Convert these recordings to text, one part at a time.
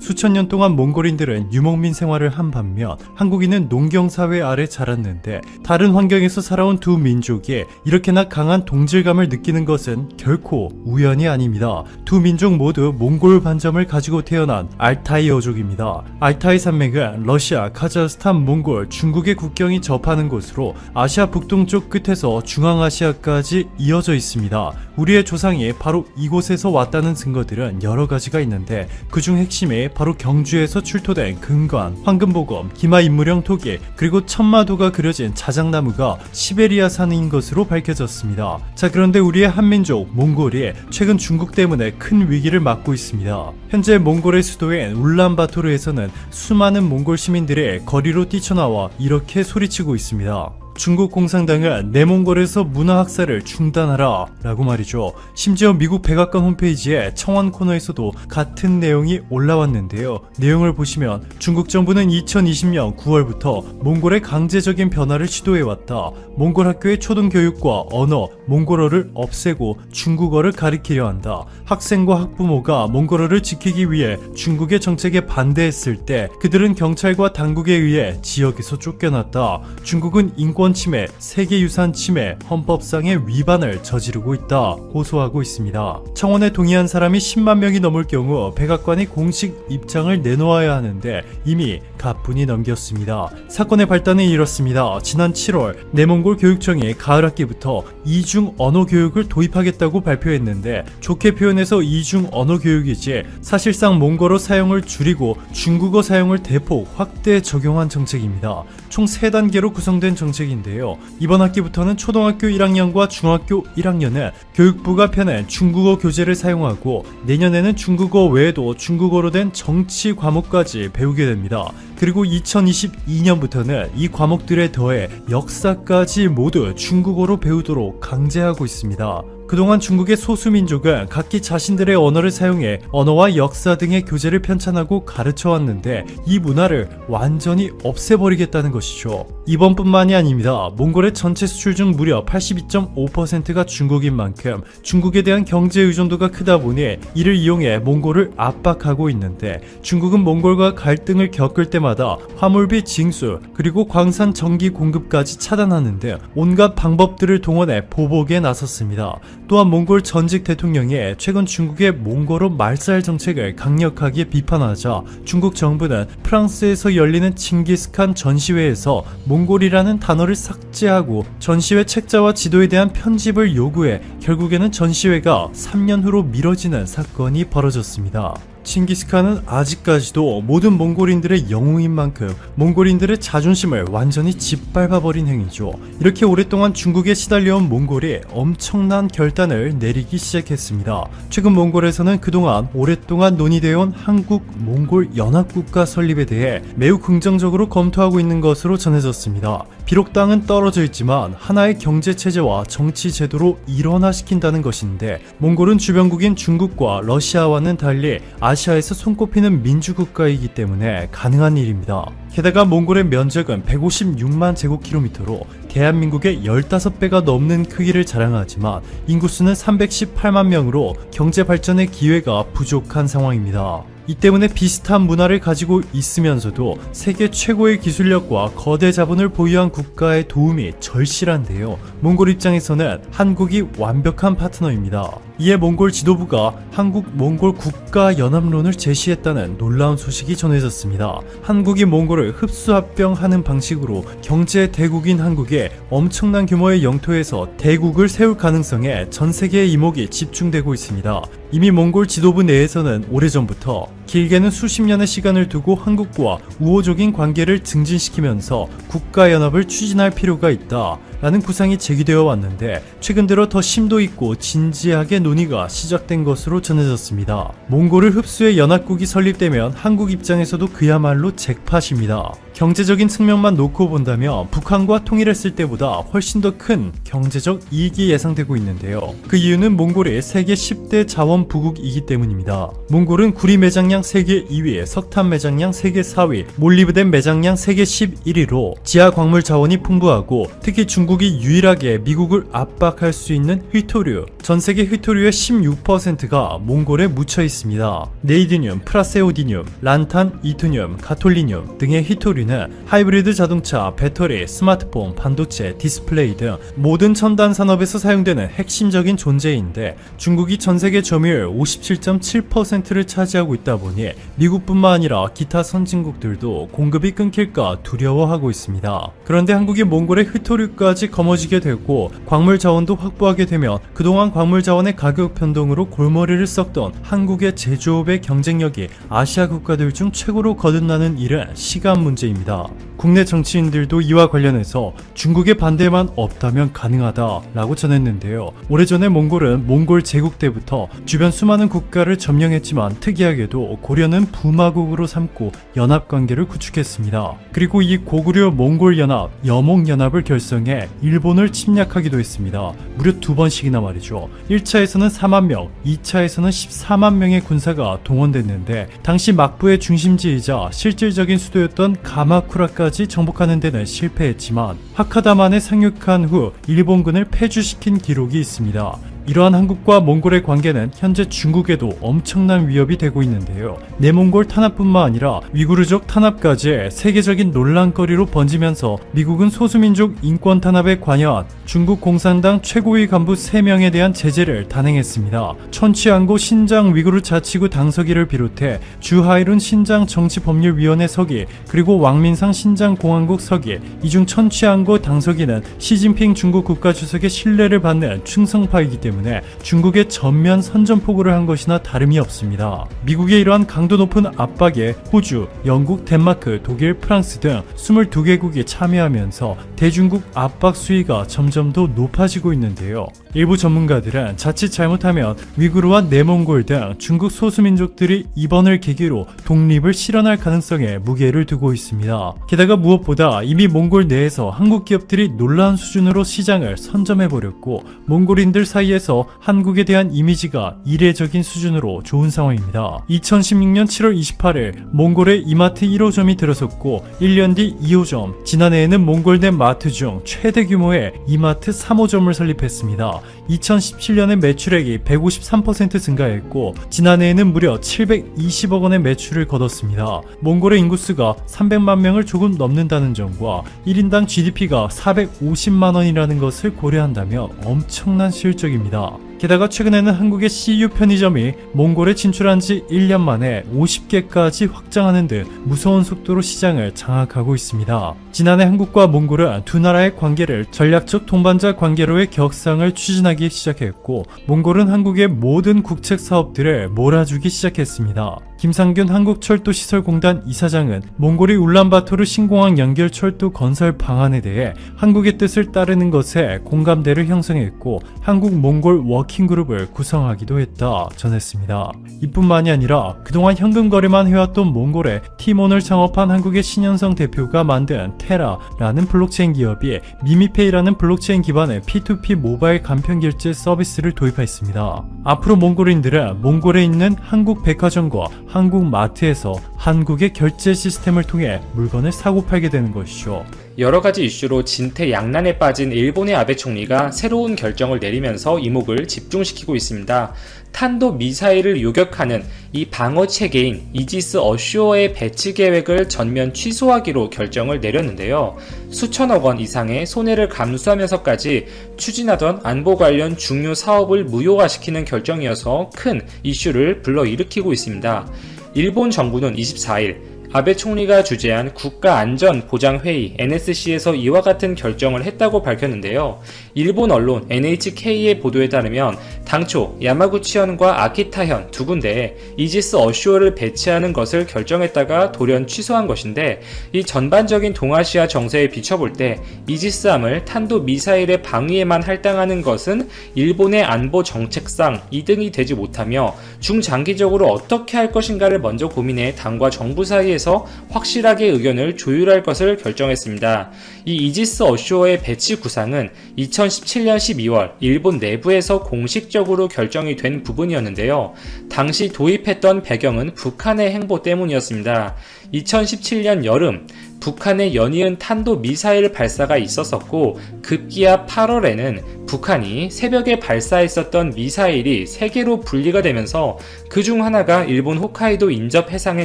수천 년 동안 몽골인들은 유목민 생활을 한 반면 한국인은 농경사회 아래 자랐는데 다른 환경에서 살아온 두 민족이 이렇게나 강한 동질감을 느끼는 것은 결코 우연이 아닙니다. 두 민족 모두 몽골 반점을 가지고 태어난 알타이 어족입니다. 알타이 산맥은 러시아, 카자흐스탄, 몽골, 중국의 국경이 접하는 곳으로 아시아 북동쪽 끝에서 중앙아시아까지 이어져 있습니다. 우리의 조상이 바로 이곳에서 왔다는 증거들은 여러 가지가 있는데 그중 핵심이 바로 경주에서 출토된 금관, 황금보검, 기마인물형 토기, 그리고 천마도가 그려진 자작나무가 시베리아산인 것으로 밝혀졌습니다. 자, 그런데 우리의 한민족 몽골이 최근 중국 때문에 큰 위기를 맞고 있습니다. 현재 몽골의 수도인 울란바토르에서는 수많은 몽골 시민들이 거리로 뛰쳐나와 이렇게 소리치고 있습니다. 중국 공산당은 내몽골에서 문화학살을 중단하라 라고 말이죠. 심지어 미국 백악관 홈페이지에 청원 코너에서도 같은 내용이 올라왔는데요. 내용을 보시면 중국 정부는 2020년 9월부터 몽골의 강제적인 변화를 시도해왔다. 몽골 학교의 초등교육과 언어, 몽골어를 없애고 중국어를 가리키려 한다. 학생과 학부모가 몽골어를 지키기 위해 중국의 정책에 반대했을 때 그들은 경찰과 당국에 의해 지역에서 쫓겨났다. 중국은 인권 침해, 세계유산 침해, 헌법상의 위반을 저지르고 있다 호소하고 있습니다. 청원에 동의한 사람이 10만 명이 넘을 경우 백악관이 공식 입장을 내놓아야 하는데 이미 가뿐히 넘겼습니다. 사건의 발단은 이렇습니다. 지난 7월 내몽골 교육청이 가을 학기부터 이중 언어 교육을 도입하겠다고 발표했는데 좋게 표현해서 이중 언어 교육이지 사실상 몽골어 사용을 줄이고 중국어 사용을 대폭 확대 적용한 정책입니다. 총 3단계로 구성된 정책인데요. 이번 학기부터는 초등학교 1학년과 중학교 1학년은 교육부가 펴낸 중국어 교재를 사용하고 내년에는 중국어 외에도 중국어로 된 정치 과목까지 배우게 됩니다. 그리고 2022년부터는 이 과목들에 더해 역사까지 모두 중국어로 배우도록 강제하고 있습니다. 그동안 중국의 소수민족은 각기 자신들의 언어를 사용해 언어와 역사 등의 교재를 편찬하고 가르쳐왔는데 이 문화를 완전히 없애버리겠다는 것이죠. 이번뿐만이 아닙니다. 몽골의 전체 수출 중 무려 82.5%가 중국인 만큼 중국에 대한 경제 의존도가 크다 보니 이를 이용해 몽골을 압박하고 있는데 중국은 몽골과 갈등을 겪을 때마다 화물비 징수 그리고 광산 전기 공급까지 차단하는 등 온갖 방법들을 동원해 보복에 나섰습니다. 또한 몽골 전직 대통령이 최근 중국의 몽골어 말살 정책을 강력하게 비판하자 중국 정부는 프랑스에서 열리는 칭기스칸 전시회에서 몽골이라는 단어를 삭제하고 전시회 책자와 지도에 대한 편집을 요구해 결국에는 전시회가 3년 후로 미뤄지는 사건이 벌어졌습니다. 칭기스칸은 아직까지도 모든 몽골인들의 영웅인 만큼 몽골인들의 자존심을 완전히 짓밟아버린 행위죠. 이렇게 오랫동안 중국에 시달려온 몽골이 엄청난 결단을 내리기 시작했습니다. 최근 몽골에서는 그동안 오랫동안 논의되어온 한국-몽골 연합국가 설립에 대해 매우 긍정적으로 검토하고 있는 것으로 전해졌습니다. 비록 땅은 떨어져 있지만 하나의 경제체제와 정치제도로 일원화시킨다는 것인데 몽골은 주변국인 중국과 러시아와는 달리 아시아에서 손꼽히는 민주국가이기 때문에 가능한 일입니다. 게다가 몽골의 면적은 156만 제곱킬로미터로 대한민국의 15배가 넘는 크기를 자랑하지만 인구수는 318만 명으로 경제 발전의 기회가 부족한 상황입니다. 이 때문에 비슷한 문화를 가지고 있으면서도 세계 최고의 기술력과 거대 자본을 보유한 국가의 도움이 절실한데요. 몽골 입장에서는 한국이 완벽한 파트너입니다. 이에 몽골 지도부가 한국-몽골 국가연합론을 제시했다는 놀라운 소식이 전해졌습니다. 한국이 몽골을 흡수합병하는 방식으로 경제 대국인 한국에 엄청난 규모의 영토에서 대국을 세울 가능성에 전 세계의 이목이 집중되고 있습니다. 이미 몽골 지도부 내에서는 오래전부터 길게는 수십 년의 시간을 두고 한국과 우호적인 관계를 증진시키면서 국가연합을 추진할 필요가 있다 라는 구상이 제기되어 왔는데 최근 들어 더 심도 있고 진지하게 논의가 시작된 것으로 전해졌습니다. 몽골을 흡수해 연합국이 설립되면 한국 입장에서도 그야말로 잭팟입니다. 경제적인 측면만 놓고 본다면 북한과 통일했을 때보다 훨씬 더 큰 경제적 이익이 예상되고 있는데요. 그 이유는 몽골이 세계 10대 자원 부국이기 때문입니다. 몽골은 구리 매장량 세계 2위, 석탄 매장량 세계 4위, 몰리브덴 매장량 세계 11위로 지하 광물 자원이 풍부하고 특히 중국이 유일하게 미국을 압박할 수 있는 휘토류, 전 세계 휘토류의 16%가 몽골에 묻혀 있습니다. 네이디듐, 프라세오디듐, 란탄, 이투듐, 가톨리듐 등의 휘토류는 하이브리드 자동차, 배터리, 스마트폰, 반도체, 디스플레이 등 모든 첨단 산업에서 사용되는 핵심적인 존재인데 중국이 전 세계 점유율 57.7%를 차지하고 있다 보니 미국뿐만 아니라 기타 선진국들도 공급이 끊길까 두려워하고 있습니다. 그런데 한국이 몽골의 휘토류까지 거머쥐게 되고 광물 자원도 확보하게 되면 그동안 광물 자원의 가격 변동으로 골머리를 썩던 한국의 제조업의 경쟁력이 아시아 국가들 중 최고로 거듭나는 일은 시간 문제입니다. 국내 정치인들도 이와 관련해서 중국의 반대만 없다면 가능하다라고 전했는데요. 오래전에 몽골은 몽골 제국 때부터 주변 수많은 국가를 점령했지만 특이하게도 고려는 부마국으로 삼고 연합관계를 구축했습니다. 그리고 이 고구려 몽골 연합, 여몽연합을 결성해 일본을 침략하기도 했습니다. 무려 2번씩이나 말이죠. 1차에서는 4만 명, 2차에서는 14만 명의 군사가 동원됐는데 당시 막부의 중심지이자 실질적인 수도였던 가마쿠라까지 정복하는 데는 실패했지만 하카다만에 상륙한 후 일본군을 패주시킨 기록이 있습니다. 이러한 한국과 몽골의 관계는 현재 중국에도 엄청난 위협이 되고 있는데요. 내몽골 탄압뿐만 아니라 위구르족 탄압까지 세계적인 논란거리로 번지면서 미국은 소수민족 인권 탄압에 관여한 중국 공산당 최고위 간부 3명에 대한 제재를 단행했습니다. 천취안고 신장 위구르 자치구 당서기를 비롯해 주하이룬 신장 정치법률위원회 서기 그리고 왕민상 신장공화국 서기, 이중 천취안고 당서기는 시진핑 중국 국가주석의 신뢰를 받는 충성파이기 때문에 중국의 전면 선전포고를 한 것이나 다름이 없습니다. 미국의 이러한 강도 높은 압박에 호주, 영국, 덴마크, 독일, 프랑스 등 22개국이 참여하면서 대중국 압박 수위가 점점 더 높아지고 있는데요. 일부 전문가들은 자칫 잘못하면 위구르와 내몽골 등 중국 소수민족들이 이번을 계기로 독립을 실현할 가능성에 무게를 두고 있습니다. 게다가 무엇보다 이미 몽골 내에서 한국 기업들이 놀라운 수준으로 시장을 선점해버렸고 몽골인들 사이에서 한국에 대한 이미지가 이례적인 수준으로 좋은 상황입니다. 2016년 7월 28일 몽골에 이마트 1호점이 들어섰고 1년 뒤 2호점, 지난해에는 몽골 내 마트 중 최대 규모의 이마트 3호점을 설립했습니다. 2017년에 매출액이 153% 증가했고 지난해에는 무려 720억 원의 매출을 거뒀습니다. 몽골의 인구수가 300만 명을 조금 넘는다는 점과 1인당 GDP가 450만 원이라는 것을 고려한다면 엄청난 실적입니다. 게다가 최근에는 한국의 CU 편의점이 몽골에 진출한 지 1년 만에 50개까지 확장하는 등 무서운 속도로 시장을 장악하고 있습니다. 지난해 한국과 몽골은 두 나라의 관계를 전략적 동반자 관계로의 격상을 추진하기 시작했고 몽골은 한국의 모든 국책 사업들을 몰아주기 시작했습니다. 김상균 한국철도시설공단 이사장은 몽골이 울란바토르 신공항 연결 철도 건설 방안에 대해 한국의 뜻을 따르는 것에 공감대를 형성했고 한국 몽골 워킹그룹을 구성하기도 했다 전했습니다. 이뿐만이 아니라 그동안 현금 거래만 해왔던 몽골에 티몬을 창업한 한국의 신현성 대표가 만든 테라라는 블록체인 기업이 미미페이라는 블록체인 기반의 P2P 모바일 간편결제 서비스를 도입했습니다. 앞으로 몽골인들은 몽골에 있는 한국 백화점과 한국 마트에서 한국의 결제 시스템을 통해 물건을 사고 팔게 되는 것이죠. 여러가지 이슈로 진퇴양난에 빠진 일본의 아베 총리가 새로운 결정을 내리면서 이목을 집중시키고 있습니다. 탄도 미사일을 요격하는 이 방어 체계인 이지스 어쇼어의 배치 계획을 전면 취소하기로 결정을 내렸는데요. 수천억 원 이상의 손해를 감수하면서까지 추진하던 안보 관련 중요 사업을 무효화시키는 결정이어서 큰 이슈를 불러일으키고 있습니다. 일본 정부는 24일 아베 총리가 주재한 국가안전보장회의 NSC에서 이와 같은 결정을 했다고 밝혔는데요. 일본 언론 NHK의 보도에 따르면 당초 야마구치현과 아키타현 두 군데에 이지스 어쇼어를 배치하는 것을 결정했다가 돌연 취소한 것인데, 이 전반적인 동아시아 정세에 비춰볼 때 이지스함을 탄도 미사일의 방위에만 할당하는 것은 일본의 안보 정책상 이득이 되지 못하며 중장기적으로 어떻게 할 것인가를 먼저 고민해 당과 정부 사이에서 확실하게 의견을 조율할 것을 결정했습니다. 이 이지스 어쇼어의 배치 구상은 2017년 12월 일본 내부에서 공식적으로 결정이 된 부분이었는데요. 당시 도입했던 배경은 북한의 행보 때문이었습니다. 2017년 여름 북한의 연이은 탄도 미사일 발사가 있었었고, 급기야 8월에는 북한이 새벽에 발사했었던 미사일이 3개로 분리가 되면서 그중 하나가 일본 홋카이도 인접 해상에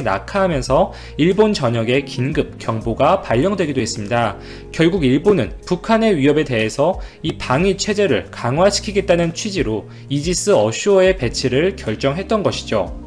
낙하하면서 일본 전역에 긴급 경보가 발령되기도 했습니다. 결국 일본은 북한의 위협에 대해서 이 방위 체제를 강화시키겠다는 취지로 이지스 어쇼어의 배치를 결정했던 것이죠.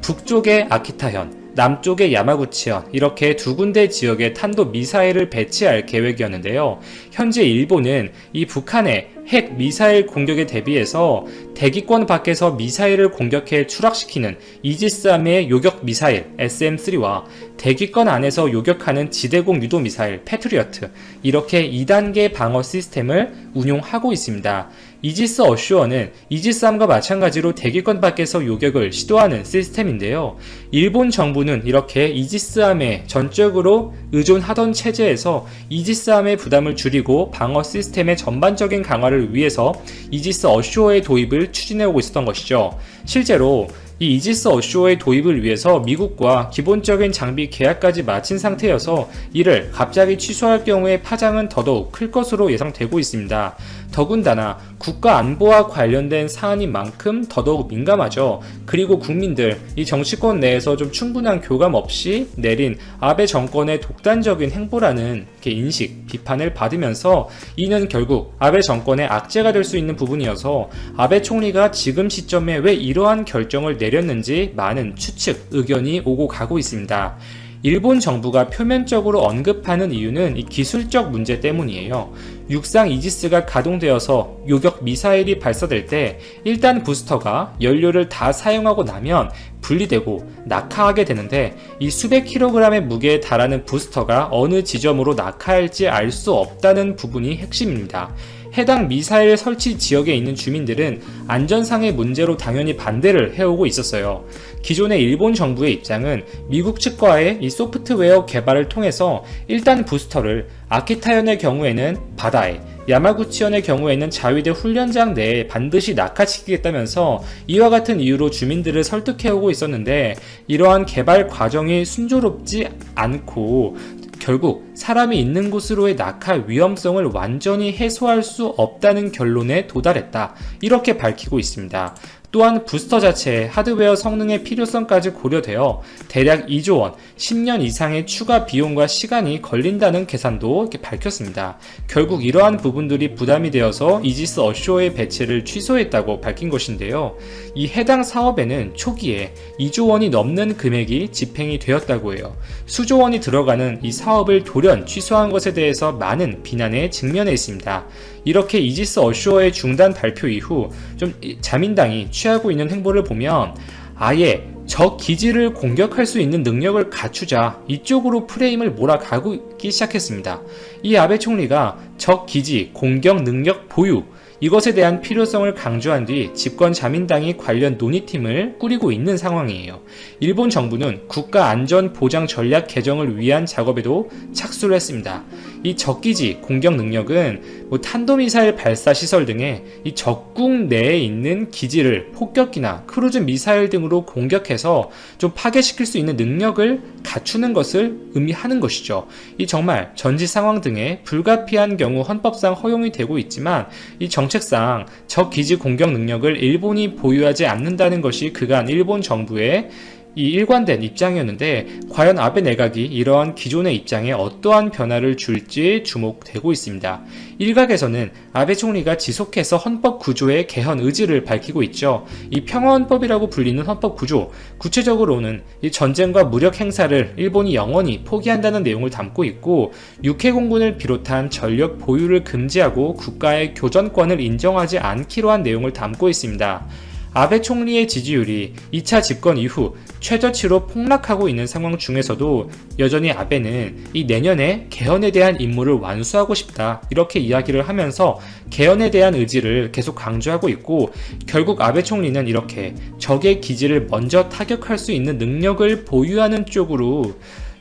북쪽의 아키타현, 남쪽의 야마구치현, 이렇게 두 군데 지역에 탄도 미사일을 배치할 계획이었는데요. 현재 일본은 이 북한의 핵 미사일 공격에 대비해서 대기권 밖에서 미사일을 공격해 추락시키는 이지스함의 요격 미사일 SM-3와 대기권 안에서 요격하는 지대공 유도 미사일 패트리어트, 이렇게 2단계 방어 시스템을 운용하고 있습니다. 이지스 어쇼어는 이지스함과 마찬가지로 대기권 밖에서 요격을 시도하는 시스템인데요. 일본 정부는 이렇게 이지스함에 전적으로 의존하던 체제에서 이지스함의 부담을 줄이고 방어 시스템의 전반적인 강화를 위해서 이지스 어쇼어의 도입을 추진해오고 있었던 것이죠. 실제로 이 이지스 어쇼어의 도입을 위해서 미국과 기본적인 장비 계약까지 마친 상태여서 이를 갑자기 취소할 경우에 파장은 더더욱 클 것으로 예상되고 있습니다. 더군다나 국가 안보와 관련된 사안인 만큼 더더욱 민감하죠. 그리고 국민들, 이 정치권 내에서 좀 충분한 교감 없이 내린 아베 정권의 독단적인 행보라는 인식, 비판을 받으면서 이는 결국 아베 정권의 악재가 될 수 있는 부분이어서 아베 총리가 지금 시점에 왜 이러한 결정을 내렸는지 많은 추측, 의견이 오고 가고 있습니다. 일본 정부가 표면적으로 언급하는 이유는 이 기술적 문제 때문이에요. 육상 이지스가 가동되어서 요격 미사일이 발사될 때 일단 부스터가 연료를 다 사용하고 나면 분리되고 낙하하게 되는데, 이 수백 킬로그램의 무게에 달하는 부스터가 어느 지점으로 낙하할지 알 수 없다는 부분이 핵심입니다. 해당 미사일 설치 지역에 있는 주민들은 안전상의 문제로 당연히 반대를 해오고 있었어요. 기존의 일본 정부의 입장은 미국 측과의 이 소프트웨어 개발을 통해서 일단 부스터를 아키타현의 경우에는 바다에, 야마구치현의 경우에는 자위대 훈련장 내에 반드시 낙하시키겠다면서 이와 같은 이유로 주민들을 설득해오고 있었는데, 이러한 개발 과정이 순조롭지 않고 결국 사람이 있는 곳으로의 낙하 위험성을 완전히 해소할 수 없다는 결론에 도달했다, 이렇게 밝히고 있습니다. 또한 부스터 자체의 하드웨어 성능의 필요성까지 고려되어 대략 2조 원, 10년 이상의 추가 비용과 시간이 걸린다는 계산도 이렇게 밝혔습니다. 결국 이러한 부분들이 부담이 되어서 이지스 어쇼어의 배치를 취소했다고 밝힌 것인데요. 이 해당 사업에는 초기에 2조 원이 넘는 금액이 집행이 되었다고 해요. 수조 원이 들어가는 이 사업을 돌연 취소한 것에 대해서 많은 비난에 직면해 있습니다. 이렇게 이지스 어쇼어의 중단 발표 이후 좀 자민당이 취하고 있는 행보를 보면 아예 적 기지를 공격할 수 있는 능력을 갖추자, 이쪽으로 프레임을 몰아가기 시작했습니다. 이 아베 총리가 적 기지 공격 능력 보유, 이것에 대한 필요성을 강조한 뒤 집권 자민당이 관련 논의팀을 꾸리고 있는 상황이에요. 일본 정부는 국가안전보장 전략 개정을 위한 작업에도 착수를 했습니다. 이 적기지 공격 능력은 탄도미사일 발사 시설 등의 이 적국 내에 있는 기지를 폭격기나 크루즈 미사일 등으로 공격해서 좀 파괴시킬 수 있는 능력을 갖추는 것을 의미하는 것이죠. 이 정말 전지 상황 등에 불가피한 경우 헌법상 허용이 되고 있지만, 이 정책상 적 기지 공격 능력을 일본이 보유하지 않는다는 것이 그간 일본 정부의 이 일관된 입장이었는데 과연 아베 내각이 이러한 기존의 입장에 어떠한 변화를 줄지 주목되고 있습니다. 일각에서는 아베 총리가 지속해서 헌법 구조의 개헌 의지를 밝히고 있죠. 이 평화헌법이라고 불리는 헌법 구조, 구체적으로는 이 전쟁과 무력 행사를 일본이 영원히 포기한다는 내용을 담고 있고, 육해공군을 비롯한 전력 보유를 금지하고 국가의 교전권을 인정하지 않기로 한 내용을 담고 있습니다. 아베 총리의 지지율이 2차 집권 이후 최저치로 폭락하고 있는 상황 중에서도 여전히 아베는 이 내년에 개헌에 대한 임무를 완수하고 싶다, 이렇게 이야기를 하면서 개헌에 대한 의지를 계속 강조하고 있고, 결국 아베 총리는 이렇게 적의 기지를 먼저 타격할 수 있는 능력을 보유하는 쪽으로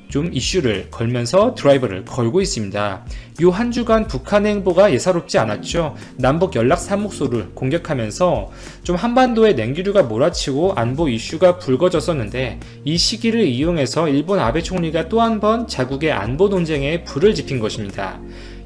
좀 이슈를 걸면서 드라이버를 걸고 있습니다. 요 한 주간 북한의 행보가 예사롭지 않았죠. 남북 연락 사무소를 공격하면서 좀 한반도에 냉기류가 몰아치고 안보 이슈가 불거졌었는데, 이 시기를 이용해서 일본 아베 총리가 또 한 번 자국의 안보 논쟁에 불을 지핀 것입니다.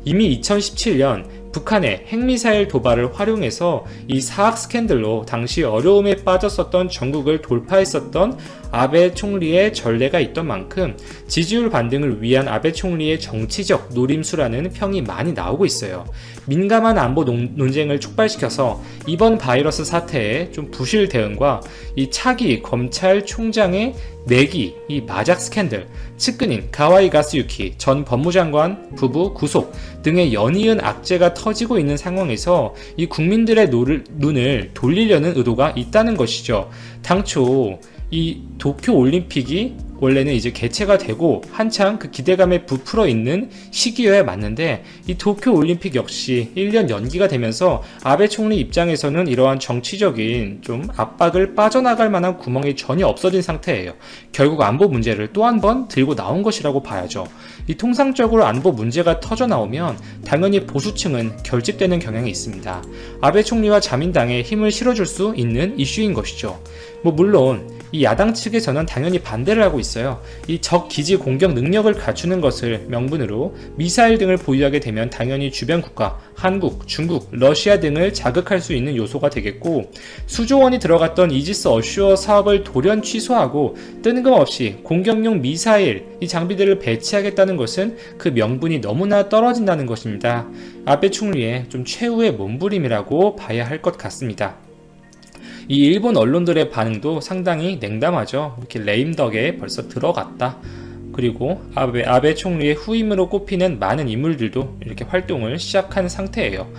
이미 2017년 북한의 핵미사일 도발을 활용해서 이 사학 스캔들로 당시 어려움에 빠졌었던 전국을 돌파했었던 아베 총리의 전례가 있던 만큼 지지율 반등을 위한 아베 총리의 정치적 노림수라는 평이 많이 나오고 있어요. 민감한 안보 논쟁을 촉발시켜서 이번 바이러스 사태에 좀 부실 대응과 이 차기 검찰총장의 내기, 이 마작 스캔들, 측근인 가와이 가스유키 전 법무장관 부부 구속 등의 연이은 악재가 터지고 있는 상황에서 이 국민들의 눈을 돌리려는 의도가 있다는 것이죠. 당초 이 도쿄 올림픽이 원래는 이제 개최가 되고 한창 그 기대감에 부풀어 있는 시기여야 맞는데, 이 도쿄 올림픽 역시 1년 연기가 되면서 아베 총리 입장에서는 이러한 정치적인 좀 압박을 빠져나갈 만한 구멍이 전혀 없어진 상태예요. 결국 안보 문제를 또 한 번 들고 나온 것이라고 봐야죠. 이 통상적으로 안보 문제가 터져 나오면 당연히 보수층은 결집되는 경향이 있습니다. 아베 총리와 자민당에 힘을 실어줄 수 있는 이슈인 것이죠. 물론 이 야당 측에서는 당연히 반대를 하고 있어요. 이 적 기지 공격 능력을 갖추는 것을 명분으로 미사일 등을 보유하게 되면 당연히 주변 국가, 한국, 중국, 러시아 등을 자극할 수 있는 요소가 되겠고, 수조 원이 들어갔던 이지스 어슈어 사업을 돌연 취소하고 뜬금없이 공격용 미사일 이 장비들을 배치하겠다는 것은 그 명분이 너무나 떨어진다는 것입니다. 아베 총리의 좀 최후의 몸부림이라고 봐야 할 것 같습니다. 이 일본 언론들의 반응도 상당히 냉담하죠. 이렇게 레임덕에 벌써 들어갔다. 그리고 아베 총리의 후임으로 꼽히는 많은 인물들도 이렇게 활동을 시작한 상태예요.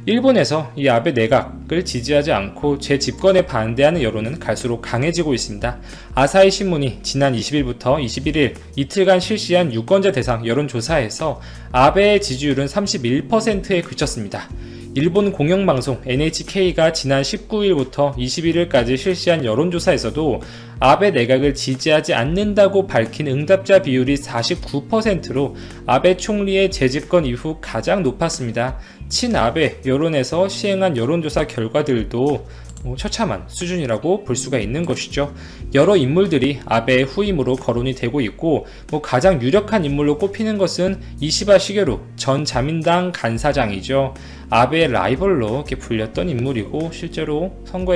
일본에서 이 아베 내각을 지지하지 않고 재집권에 반대하는 여론은 갈수록 강해지고 있습니다. 아사히 신문이 지난 20일부터 21일 이틀간 실시한 유권자 대상 여론조사에서 아베의 지지율은 31%에 그쳤습니다. 일본 공영방송 NHK가 지난 19일부터 21일까지 실시한 여론조사에서도 아베 내각을 지지하지 않는다고 밝힌 응답자 비율이 49%로 아베 총리의 재집권 이후 가장 높았습니다. 친아베 여론에서 시행한 여론조사 결과들도 처참한 수준이라고 볼 수가 있는 것이죠. 여러 인물들이 아베의 후임으로 거론이 되고 있고, 가장 유력한 인물로 꼽히는 것은 이시바 시게루 전 자민당 간사장이죠. 아베의 라이벌로 이렇게 불렸던 인물이고, 실제로 선거에